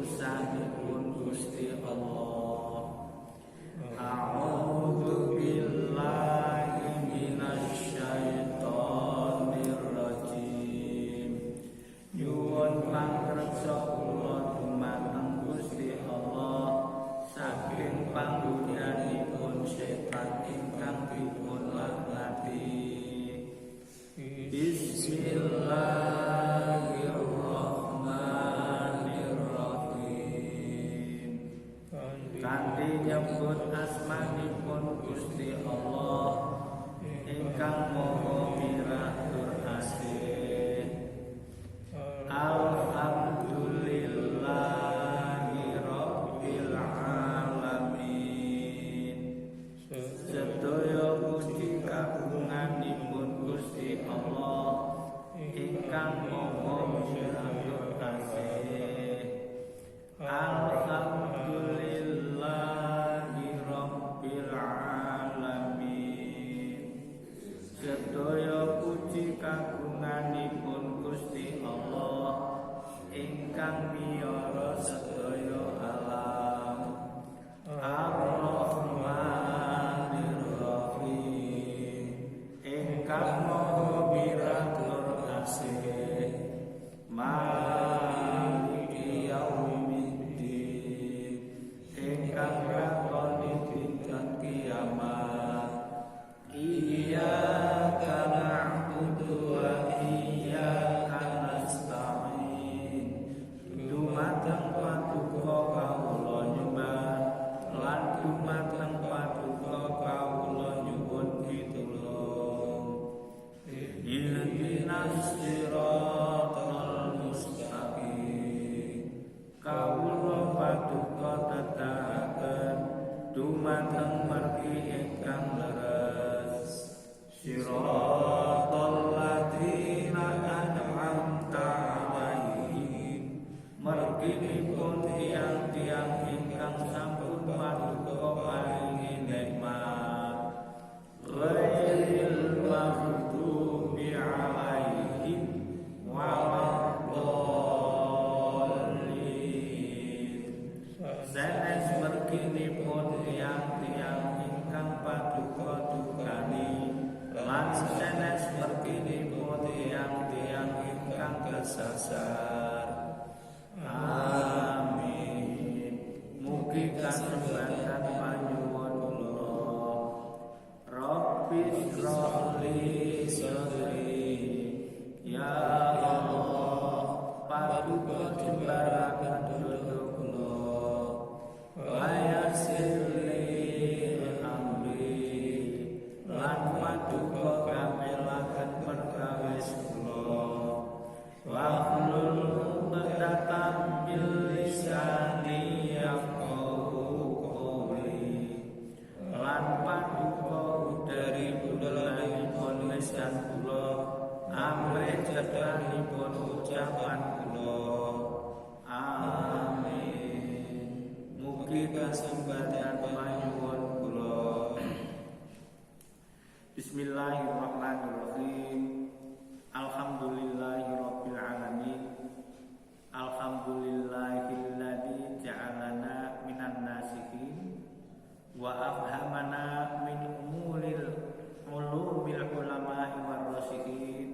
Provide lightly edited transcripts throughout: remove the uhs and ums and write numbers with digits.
utusanipun Gusti Allah. A'udzu billahi minasyaitonir rajim. Nyuwun pangreksa kula dumateng Gusti Allah saking panggunyanipun setan ingkang dipun laknati. Bismillahirrahmanirrahim. Kanthi nyebut asmanipun Gusti Allah ingkang maha mirah tur asih. Alhamdulillahi rabbil alamin. Sedaya puji kagunganipun Gusti Allah ingkang maha mirah tur asih. Alhamdulillahi rabbil alamin. Sedaya puji kagunganipun Gusti Allah ingkang miyara sedaya alam. Ar-Rahmanir-Rahim. Ingkang maha mirah tur asih. Maliki yaumiddin. Ingkang nglakoni dinten kiamat. Iyyaka na'budu wa iyyaka nasta'in. Dumateng paduka kawula nyembah lan dumateng paduka kawula nyuwun pitulung. Ihdinas siratal mustaqim. Kawula paduka tetahaken dumateng margi ingkang leres. Siratal ladzina an'amta 'alaihim. Marginipun tiang-tiang ingkang sampun paduka paringi nikmat. Ghairil maghdubi 'alaihim waladdallin. Sanes merginipun tiang-tiang ingkang paduka dukani lan sanes merginipun tiang-tiang ingkang kesasar. Amin. Mugi kasebatan panyuwun kula. Rabbis shrahli sadri. Ya Allah, paduka jembaraken dodo kula. Wa yassirli amri. Lan paduka kamelaken perkawis kula. Wahlul 'uqdatam min lisani yafqahu qawli. Lan paduka udari budalanipun lisan kula amrih cedhanipun ucapan kula. Amin. Mugi kasembatan panyuwun kula. Bismillahirrahmanirrahim. Alhamdulillahirabbil alamin. Alhamdulillahilladzi ja'alana minan nasihin wa afhamana min ulumil ulama'i warrasihin.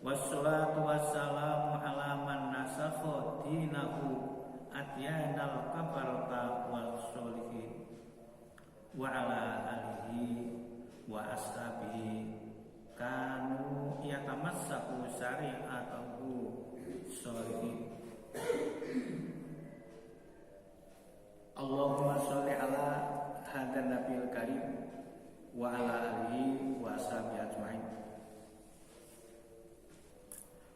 Wassalatu wassalamu ala man nasakha dinahu adyanal kafarata wassolihin wa ala alihi wa ashabihi kanu yatamassaku syari'atahu sholihin. Allahumma sholli ala hadan nabiyil karim wa ala alihi wa ashabihi ajma'in.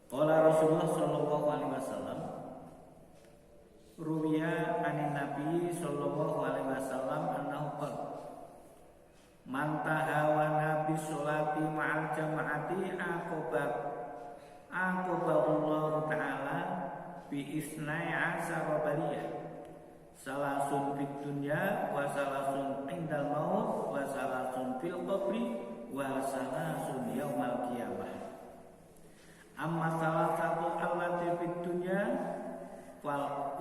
Qala Rasulullah sallallahu alaihi wasallam, ruwiya anin nabi sallallahu alaihi wasallam annahu qala man tahawana bis sholati ma'al jama'ati aqaballahu ta'ala bi isnai asara bariyah. Salasun fid dunya wa salasun indal maut wa salasun fil qabri wa salasun yaumal qiyamah. Amma salah satu allati fid dunya fal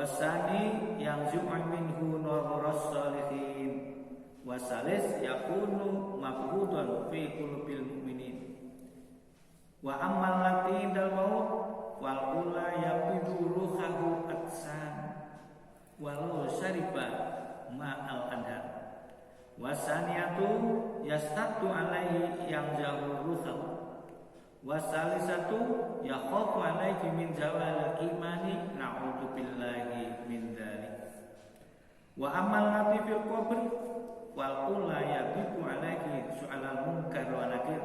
wasani yang minhu nuras salihin, wasalis yakunu mabghudun fi qulubil mu'minin. Wa ammal lati dal maut wal ula yabidu ruhahu atsan walau syariba ma'al anhar. Wasaniatu yastatu alaihi yang jauh ruhahu. Wasalisatu yakhafu alaihi min zawal imani na'udzu billahi min dzalik. Wa ammal lati fil qabr wal ula yabidu alaihi su'alal munkar wa nakir.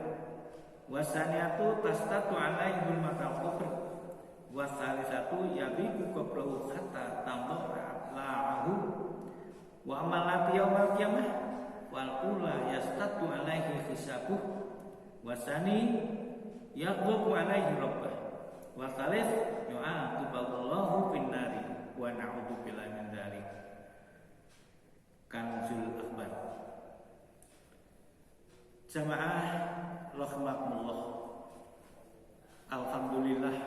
Wasaniatu tastatu alaihi bil matal qabr. Wasalisatu yabidu qabrahu hatta tamdara la'ahu. Wa ammal lati yaumal qiyamah wal ula yastatu alaihi hisabuh. Wasani yaqdubu alaihi rabbah. Wasalis yu'aqiballahu fin nari wa na'udzu billahi min dzalik. Kanzul Akbar. Jamaah rahimakumullah. Alhamdulillah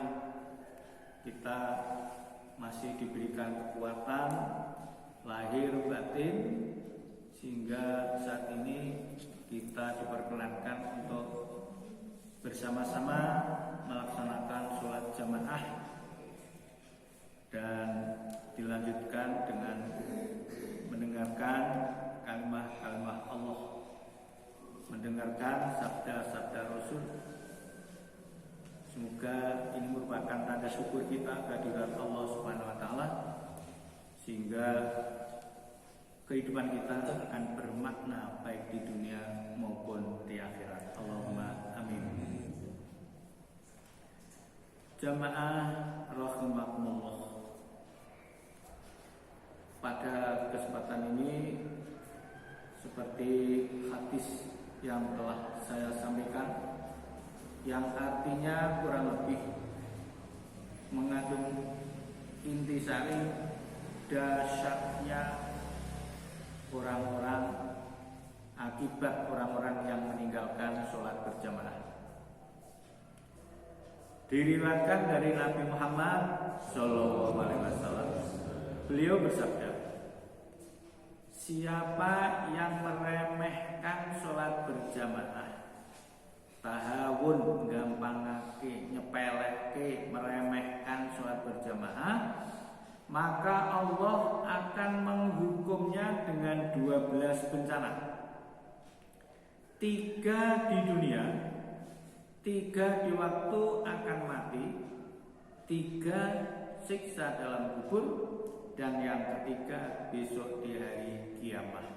kita masih diberikan kekuatan lahir batin sehingga saat ini kita diperkenankan untuk bersama-sama melaksanakan sholat jamaah dan dilanjutkan dengan mendengarkan kalimat-kalimat Allah, mendengarkan sabda-sabda Rasul. Semoga ini merupakan tanda syukur kita kehadirat Allah Subhanahu wa taala sehingga kehidupan kita akan bermakna baik di dunia maupun di akhirat. Allahumma amin. Jamaah rahimakumullah. Pada kesempatan ini seperti hadis yang telah saya sampaikan, yang artinya kurang lebih mengandung intisari dahsyatnya orang-orang, akibat orang-orang yang meninggalkan sholat berjamaah. Diriwayatkan dari Nabi Muhammad Sallallahu Alaihi Wasallam, beliau bersabda, siapa yang meremehkan sholat berjamaah, tahawun, gampangake, nyepeleke, meremehkan sholat berjamaah, maka Allah akan menghukumnya dengan 12 bencana. 3 di dunia, 3 di waktu akan mati, 3 siksa dalam kubur, dan yang ketiga besok di hari kiamat.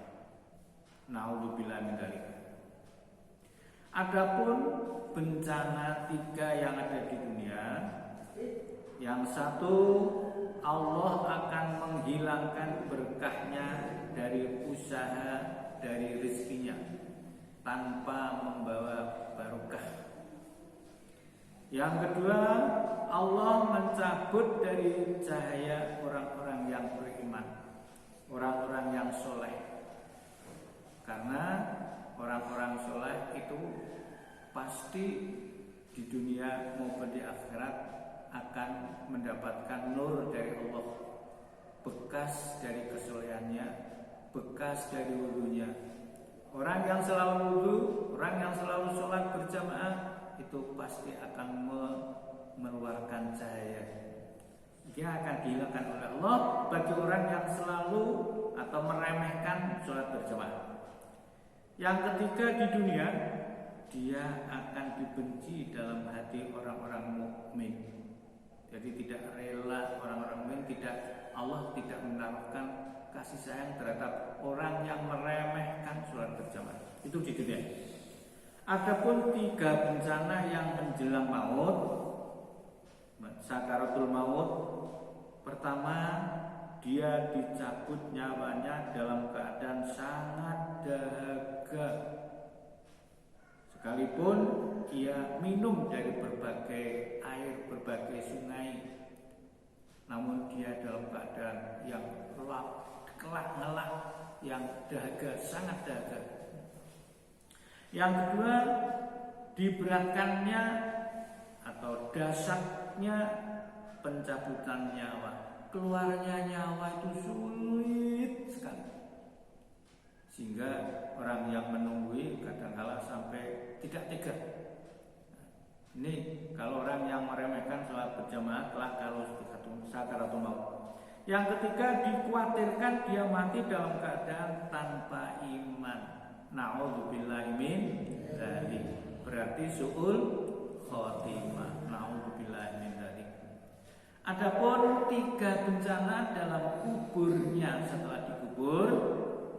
Naudzubillah min dzalik. Adapun bencana 3 yang ada di dunia, yang satu, Allah akan menghilangkan berkahnya dari usaha, dari rezekinya tanpa membawa barokah. Yang kedua, Allah mencabut dari cahaya orang-orang yang beriman, orang-orang yang soleh. Karena orang-orang soleh itu pasti di dunia maupun di akhirat akan mendapatkan nur dari Allah, bekas dari kesolehannya, bekas dari wudunya. Orang yang selalu wudu, orang yang selalu sholat berjamaah itu pasti akan mengeluarkan cahaya. Dia akan dihilangkan oleh Allah bagi orang yang selalu atau meremehkan sholat berjamaah. Yang ketiga di dunia, dia akan dibenci dalam hati orang-orang mukmin. Jadi tidak rela orang-orang mukmin, Allah tidak menaruhkan kasih sayang terhadap orang yang meremehkan sholat berjamaah. Itu di dunia. Adapun 3 bencana yang menjelang maut, sakaratul maut. Pertama, dia dicabut nyawanya dalam keadaan sangat dahaga. Sekalipun ia minum dari berbagai air, berbagai sungai, namun dia dalam keadaan yang kelak-ngelak, yang dahaga, sangat dahaga. Yang kedua, diberatkannya atau dasarnya pencabutan nyawa. keluarnya nyawa itu sulit sekali. Sehingga orang yang menunggui kadang-kala sampai tidak tega. Ini kalau orang yang meremehkan sholat berjamaah telah kalau sakaratul maut. Yang ketiga, dikhawatirkan dia mati dalam keadaan tanpa iman. Na'udzubillahi min dzalik. Berarti su'ul khotimah. Na'udzubillahi min dzalik. Adapun 3 bencana dalam kuburnya setelah dikubur.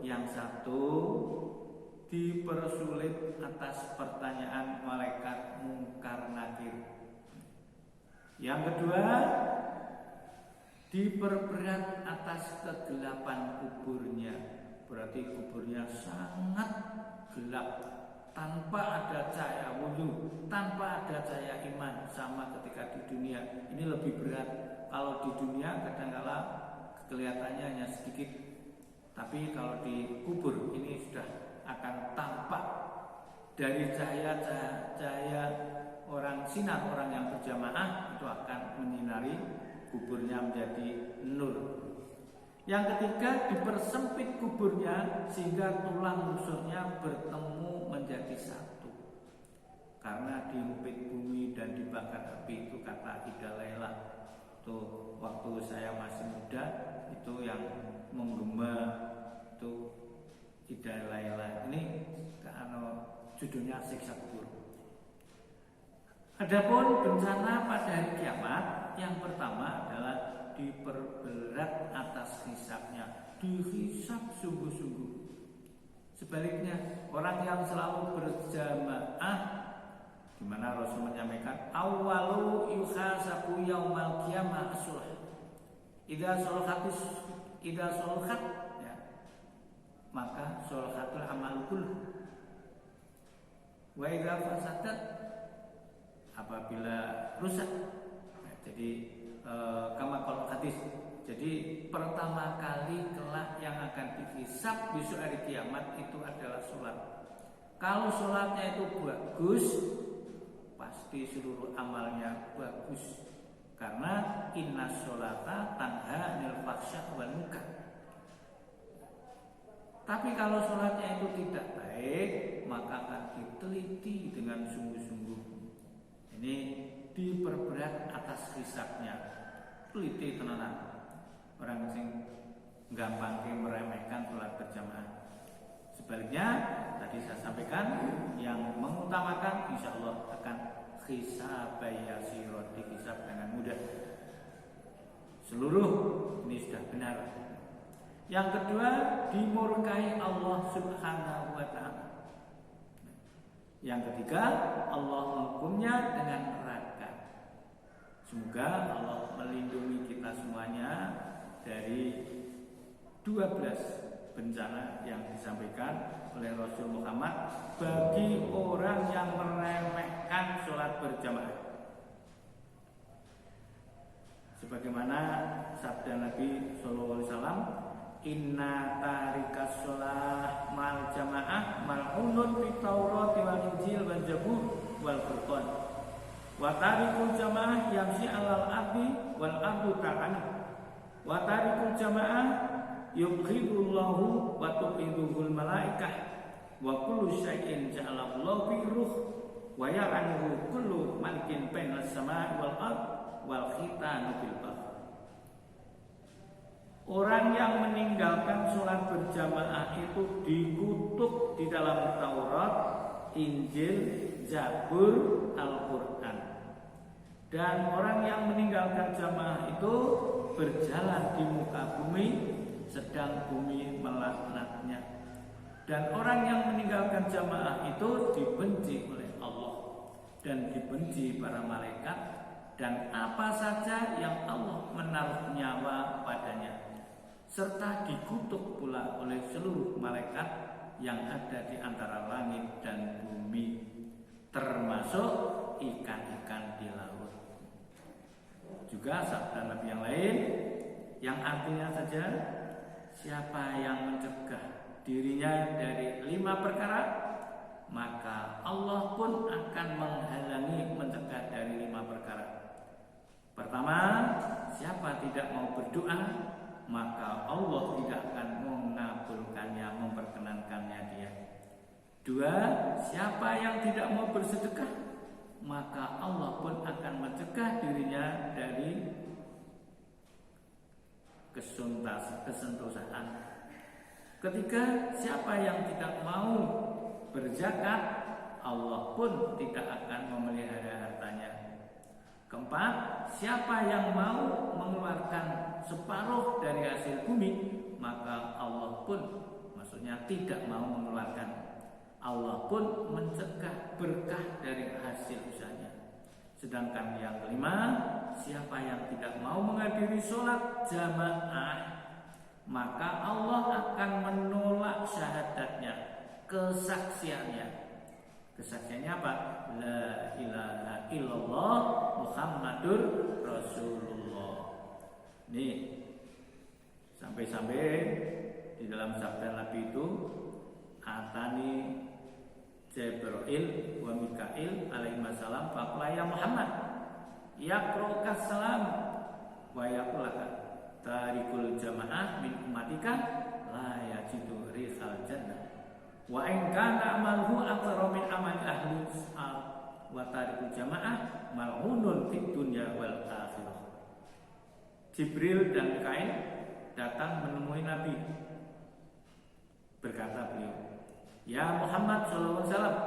Yang satu, dipersulit atas pertanyaan malaikat mungkar nakir. Yang kedua, diperberat atas kegelapan kuburnya. Berarti kuburnya sangat gelap, tanpa ada cahaya wudhu, tanpa ada cahaya iman. Sama ketika di dunia. Ini lebih berat. Kalau di dunia kadang-kala kelihatannya hanya sedikit, tapi kalau di kubur ini sudah akan tampak dari cahaya orang, sinar orang yang berjamaah itu akan menyinari kuburnya menjadi nur. Yang ketiga, dipersempit kuburnya sehingga tulang rusuknya bertemu menjadi satu. Karena dihimpit bumi dan dibakar api, itu kata Ida Laila. Itu waktu saya masih muda, itu yang menggema itu Ida Laila. Ini judulnya siksa kubur. Adapun bencana pada hari kiamat, yang pertama adalah diperberat atas hisabnya, dihisab sungguh-sungguh. Sebaliknya, orang yang selalu berjamaah, di mana Rasul menyampaikan awwalu yuhasabu yaumal qiyamah as-shalah. Idza sholahat ya, maka sholahatul amal kullu. Wa idza fasadat, apabila rusak. Nah, jadi kama qala hadis. Jadi pertama kali kelak yang akan dihisab besok hari kiamat itu adalah sholat. Kalau sholatnya itu bagus, pasti seluruh amalnya bagus. Karena inna sholata tanha 'anil fahsya' wal munkar. Tapi kalau sholatnya itu tidak baik, maka akan diteliti dengan sungguh-sungguh. Ini diperberat atas hisabnya. Teliti tenanan. Orang sing gampang meremehkan sholat berjamaah. Sebaliknya, tadi saya sampaikan yang mengutamakan insya Allah akan hisab yasirot, dihisab dengan mudah. Seluruh ini sudah benar. Yang kedua, dimurkai Allah Subhanahu wa ta'ala. Yang ketiga, Allah menghukumnya dengan neraka. Semoga Allah melindungi kita semuanya dari 12 bencana yang disampaikan oleh Rasul Muhammad bagi orang yang meremehkan sholat berjamaah. Sebagaimana sabda Nabi SAW, inna tarikas sholah mal jamaah mal'unun fi Taurat wal Injil wal Zabur wal Furqan wa tarikul jamaah yamshi alal ardi wal ardu ta'ani wa tarikul jamaah yubghidullahu wa tubghiduhul malaikah wa kullu syai'in ja'alallahu fi ruh wa ya'anuhu kullu malikin bainas samaa'i wal ard wal khitanu bil bahr. Orang yang meninggalkan sholat berjamaah itu dikutuk di dalam Taurat, Injil, Zabur, Al-Quran. Dan orang yang meninggalkan jamaah itu berjalan di muka bumi, sedang bumi melaknatnya. Dan orang yang meninggalkan jamaah itu dibenci oleh Allah dan dibenci para malaikat dan apa saja yang Allah menaruh nyawa padanya, serta dikutuk pula oleh seluruh malaikat yang ada di antara langit dan bumi, termasuk ikan-ikan di laut. Juga sabda Nabi yang lain yang artinya saja, siapa yang mencegah dirinya dari 5 perkara, maka Allah pun akan menghalangi mencegah dari 5 perkara. Pertama, siapa tidak mau berdoa, maka Allah tidak akan mengabulkannya, memperkenankannya dia. 2, siapa yang tidak mau bersedekah, maka Allah pun akan mencegah dirinya dari kesentosaan. 3, siapa yang tidak mau berzakat, Allah pun tidak akan memelihara hartanya. 4, siapa yang mau mengeluarkan separuh dari hasil bumi, maka Allah pun, maksudnya tidak mau mengeluarkan, Allah pun mencegah berkah dari hasil usahanya. Sedangkan yang 5, siapa yang tidak mau menghadiri sholat jamaah, maka Allah akan menolak syahadatnya, kesaksiannya. Kesaksiannya apa? La ilaha illallah Muhammadur Rasulullah. Nih, sampai-sampai di dalam sabda Nabi itu, Atani Jibril wa Mikail alaihi salam faqala ya Muhammad yaqra'uka salam wa yaqulaka tarikul jamaah min ummatika la yajidu rihal jannah wa in kana amalhu aktsara min amali ahli wa tarikul jamaah mal'unun fid dunya wal akhirah. Jibril dan Mikail datang menemui Nabi. Berkata beliau, "Ya Muhammad sallallahu alaihi wasallam,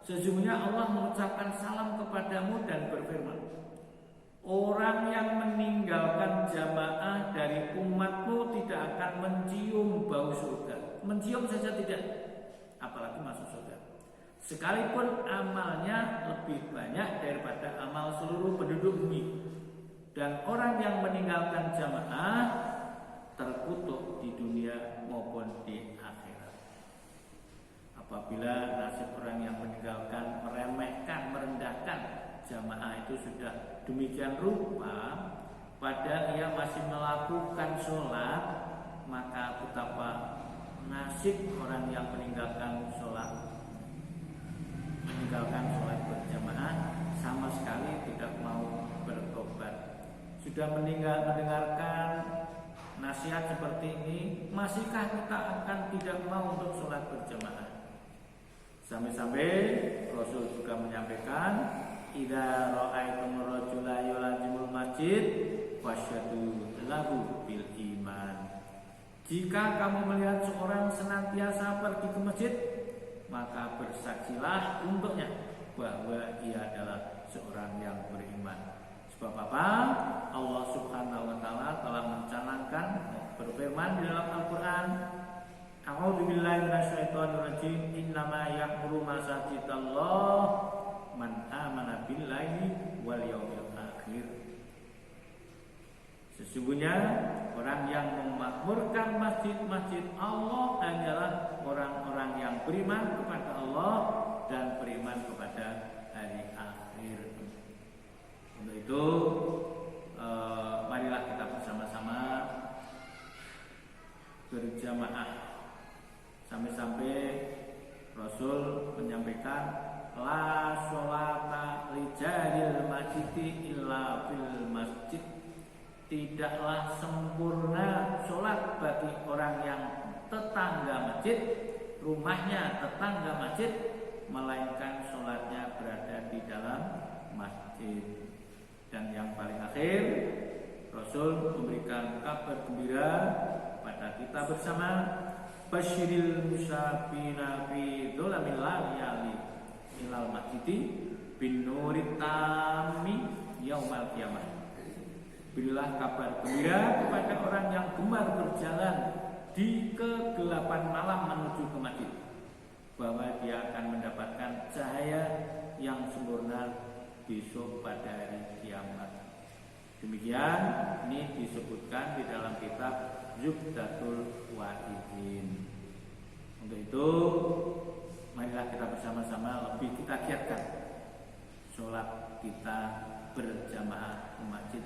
sesungguhnya Allah mengucapkan salam kepadamu dan berfirman, orang yang meninggalkan jamaah dari umatmu tidak akan mencium bau surga. Mencium saja tidak, apalagi masuk surga. Sekalipun amalnya lebih banyak daripada amal seluruh penduduk bumi. Dan orang yang meninggalkan jamaah terkutuk di dunia maupun di akhirat." Apabila nasib orang yang meninggalkan, meremehkan, merendahkan jamaah itu sudah demikian rupa, pada ia masih melakukan sholat, maka betapa nasib orang yang meninggalkan sholat berjamaah, sama sekali tidak mau bertobat. Sudah mendengarkan nasihat seperti ini, masihkah kita akan tidak mau untuk sholat berjamaah? Sampai-sampai Rasul juga menyampaikan, idza ra'aitum rajula yulazimul masjid fasyhadu lahu bil iman. Jika kamu melihat seorang senantiasa pergi ke masjid, maka bersaksilah untuknya bahwa ia adalah seorang yang beriman. Sebab apa? Allah Subhanahu wa taala telah mencanangkan, berfirman di dalam Al-Qur'an, A'udzu billahi minasyaitonir rajim, innama ya'muru masajidallah man amana billahi wal yaumil akhir. Sesungguhnya orang yang memakmurkan masjid-masjid Allah hanyalah orang-orang yang beriman kepada Allah dan beriman kepada hari akhir. Untuk itu, marilah kita bersama-sama berjamaah. Sampai-sampai Rasul menyampaikan, la sholata lijaril masjidi illa fil masjid. Tidaklah sempurna sholat bagi orang yang tetangga masjid, rumahnya tetangga masjid, melainkan sholatnya berada di dalam masjid. Dan yang paling akhir, Rasul memberikan kabar gembira kepada kita bersama, basyiril musafina fi dzolamil layali ilal masjidi bin nurit tami yaumal qiyamah. Berilah kabar gembira kepada orang yang gemar berjalan di kegelapan malam menuju ke masjid, bahwa dia akan mendapatkan cahaya yang sempurna besok pada hari kiamat. Demikian ini disebutkan di dalam kitab Zubdatul Wa'idin. Untuk itu, marilah kita bersama-sama lebih kita giatkan sholat kita berjamaah ke masjid.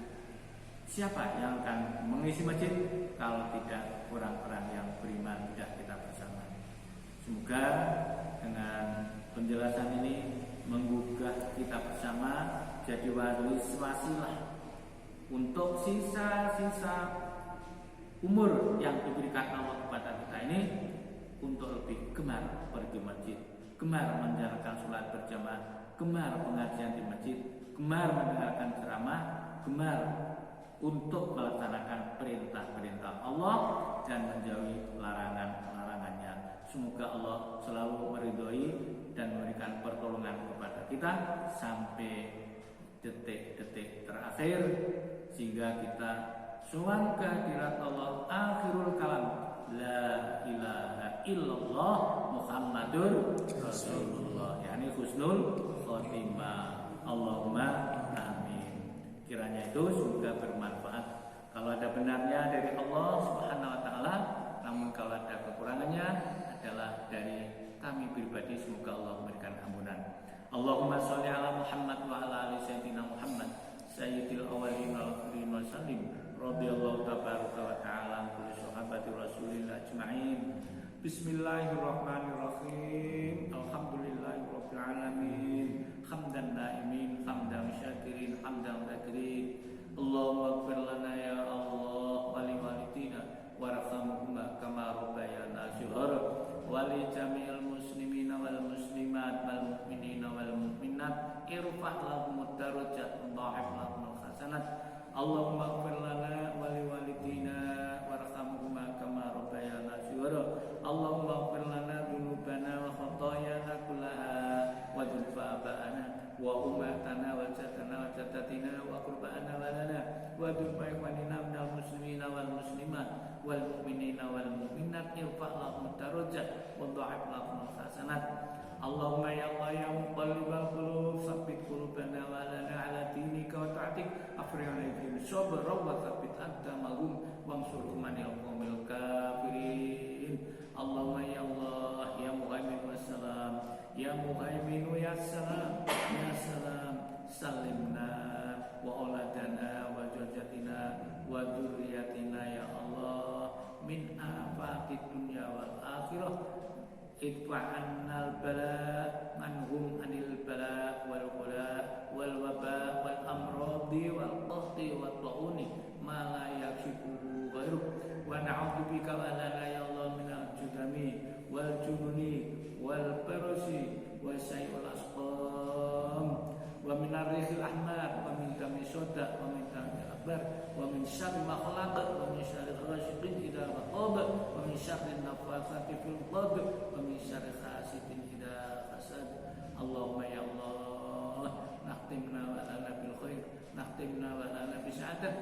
Siapa yang akan mengisi masjid kalau tidak orang-orang yang beriman, tidak kita bersama. Semoga dengan penjelasan ini menggugah kita bersama jadi wasilah untuk sisa-sisa umur yang diberikan Allah kepada kita ini, untuk lebih gemar pergi masjid, gemar menjalankan sholat berjamaah, gemar pengajian di masjid, gemar mendengarkan ceramah, gemar untuk melaksanakan perintah-perintah Allah dan menjauhi larangan-larangannya. Semoga Allah selalu meridhoi dan memberikan pertolongan kepada kita sampai detik-detik terakhir, sehingga kita sowan ke hadirat Allah akhirul kalam, la ilaha illallah Muhammadur Rasulullah, yakni husnul khotimah. Allahumma amin. Kiranya itu semoga bermanfaat. Kalau ada benarnya dari Allah Subhanahu wa taala, namun kalau ada kekurangannya adalah dari kami pribadi. Semoga Allah memberikan ampunan. Allahumma sholli ala Muhammad wa ala ali sayyidina Muhammad sayyidil awwalin wal akhirin wa sallim radhiyallahu tabaraka wa ta'ala an kulli sahabati rasulillah ajma'in. Bismillahirrahmanirrahim. Alhamdulillahirabbil alamin. Hamdan naimin, hamdan syakirin, hamdan zakirin. Allahumma ighfir lana ya Allah wa li walidina warhamhuma kama rabbayana shighara wa li jami'il muslimina wal muslimat wal mu'minina wal mu'minat irfa' lahum darajat wa dha'if lahum hasanat. Allahumma ighfir lana wa li walidina warhamhuma kama rabbayana shighara. Allahumma ighfir lana dzunubana wa khatayana kullaha wa dzunfa aba'ana wa ummatana wa jadana wa jadatina wa qurbana wa lana wa dzunfa ikhwanina minal muslimina wal muslimat wal mu'minina wal mu'minat irfa' lahum darajat wa dha'if lahum hasanat. Allahumma ya Allah ya muqallibal qulub tsabbit qulubana wa lana ala dinika wa ta'atik afrigh alaihim sabra wa tsabbit aqdamahum wansurhum anil qawmil kafirin. Allahumma ya Allah ya muhaimin wassalam ya muhaimin ya salam ya salam salimna wa auladana wa zawjatina wa dzurriyyatina ya Allah min afatid dunya wal akhirah. Idfa'annal bala manhum anil bala wal qula wal waba wal amradi wal qahti wat tauni ma la yakshifuhu ghairuk wa na'udzubika wa lana ya Allah minal judami wal jununi wal farasi wa sayyul asqam wa minar rihil ahmar wa min dami soda wa min dami akbar wa min syarri ma khalaq wa min syarri ghasiqin idza waqab wa min syarri nafathati fil qad wa min syarri hasidin idza hasad. Allahumma ya Allah nahtimna wa lana bil khair nahtimna wa lana bi sa'adah